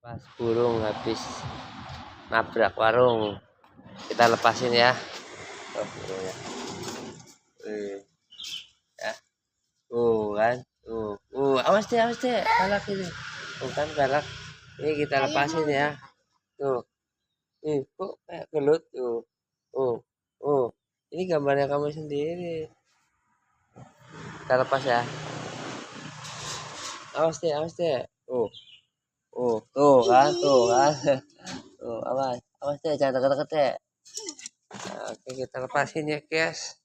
Pas burung habis nabrak warung, kita lepasin ya. Tuh burungnya. Ya. Kan. Awas deh, galak ini. Tuh kan galak. Ini kita lepasin ya. Tuh. Kok kayak gelut tuh. Oh, oh. Ini gambarnya kamu sendiri. Kita lepas ya. Awas deh. Tuh kan. Awas deh, jangan deket-deket deh. Nah, oke, kita lepasin ya, guys.